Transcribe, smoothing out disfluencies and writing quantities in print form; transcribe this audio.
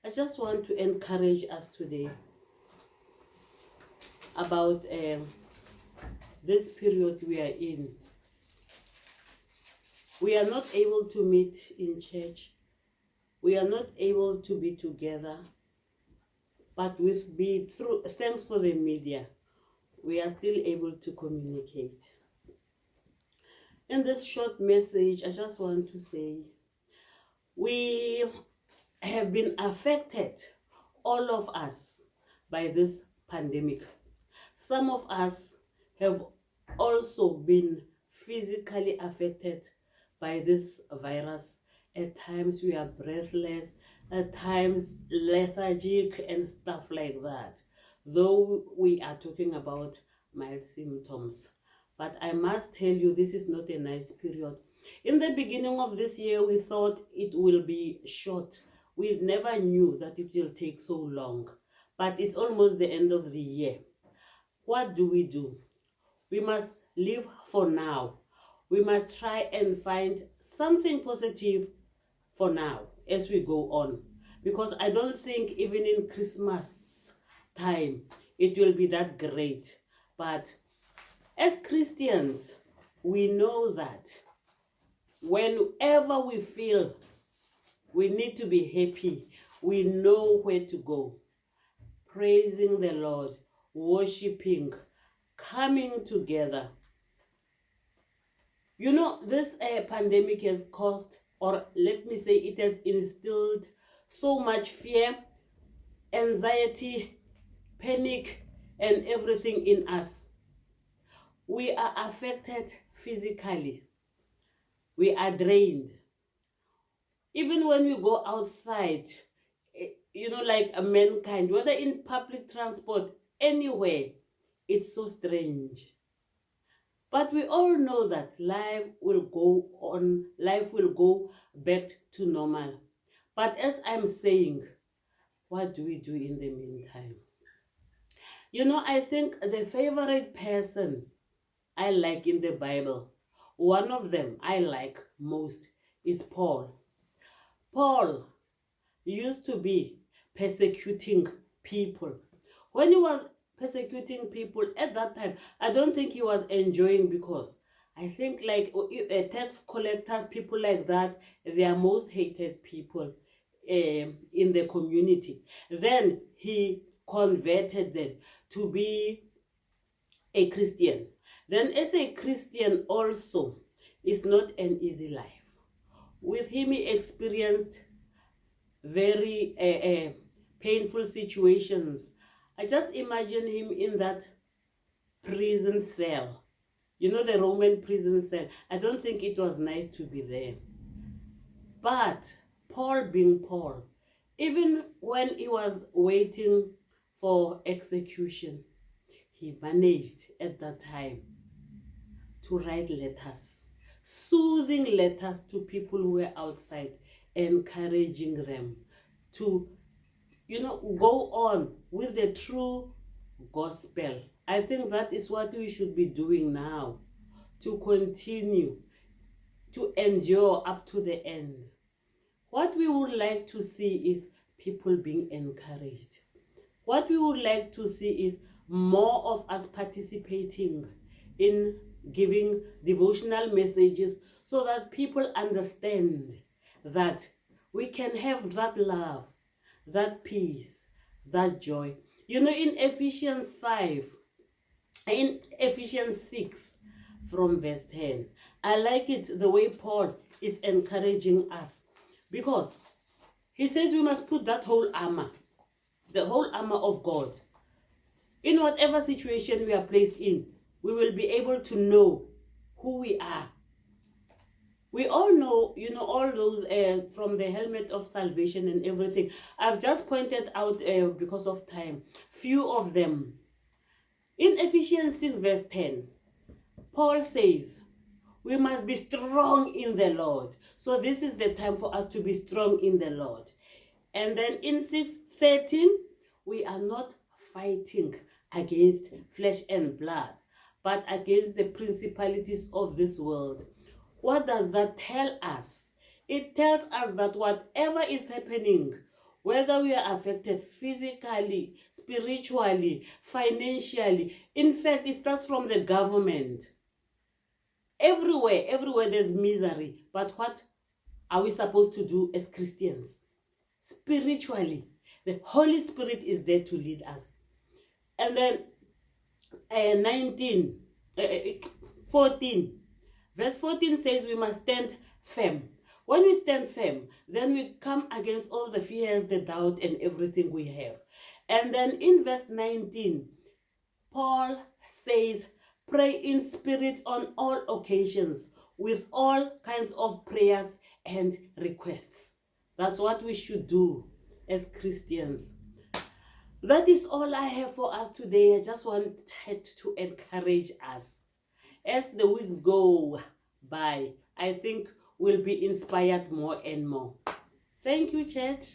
I just want to encourage us today about this period we are in. We are not able to meet in church. We are not able to be together. But through thanks for the media, we are still able to communicate. In this short message, I just want to say we have been affected, all of us, by this pandemic. Some of us have also been physically affected by this virus. At times we are breathless, at times lethargic and stuff like that. Though we are talking about mild symptoms. But I must tell you, this is not a nice period. In the beginning of this year, we thought it will be short. We never knew that it will take so long. But it's almost the end of the year. What do? We must live for now. We must try and find something positive for now as we go on. Because I don't think even in Christmas time, it will be that great. But as Christians, we know that whenever we feel we need to be happy, we know where to go. Praising the Lord, worshiping, coming together. You know, this pandemic has caused, or let me say, it has instilled so much fear, anxiety, panic, and everything in us. We are affected physically. We are drained. Even when we go outside, you know, like a mankind, whether in public transport, anywhere, it's so strange. But we all know that life will go on, life will go back to normal. But as I'm saying, what do we do in the meantime? You know, I think the favorite person I like in the Bible, one of them I like most, is Paul. Paul used to be persecuting people. When he was persecuting people at that time, I don't think he was enjoying, because I think like tax collectors, people like that, they are most hated people in the community. Then he converted them to be a Christian. Then as a Christian also, it's not an easy life. With him, he experienced very painful situations. I just imagine him in that prison cell. You know, the Roman prison cell. I don't think it was nice to be there. But Paul being Paul, even when he was waiting for execution, he managed at that time to write letters, soothing letters to people who were outside, encouraging them to, you know, go on with the true gospel. I think that is what we should be doing now, to continue to endure up to the end. What we would like to see is people being encouraged. What we would like to see is more of us participating in giving devotional messages, so that people understand that we can have that love, that peace, that joy. You know, in Ephesians 5, in Ephesians 6 from verse 10, I like it the way Paul is encouraging us, because he says we must put that whole armor, the whole armor of God. In whatever situation we are placed in, we will be able to know who we are. We all know, you know, all those from the helmet of salvation and everything. I've just pointed out, because of time, few of them. In Ephesians 6 verse 10, Paul says, we must be strong in the Lord. So this is the time for us to be strong in the Lord. And then in 6:13, we are not fighting against flesh and blood, but against the principalities of this world. What does that tell us? It tells us that whatever is happening, whether we are affected physically, spiritually, financially. In fact, it starts from the government. Everywhere there's misery. But what are we supposed to do as Christians? Spiritually, the Holy Spirit is there to lead us. And then 14, verse 14 says we must stand firm. When we stand firm, then we come against all the fears, the doubt, and everything we have. And then in verse 19, Paul says, pray in spirit on all occasions with all kinds of prayers and requests. That's what we should do as Christians. That is all I have for us today. I just wanted to encourage us. As the weeks go by, I think we'll be inspired more and more. Thank you, church.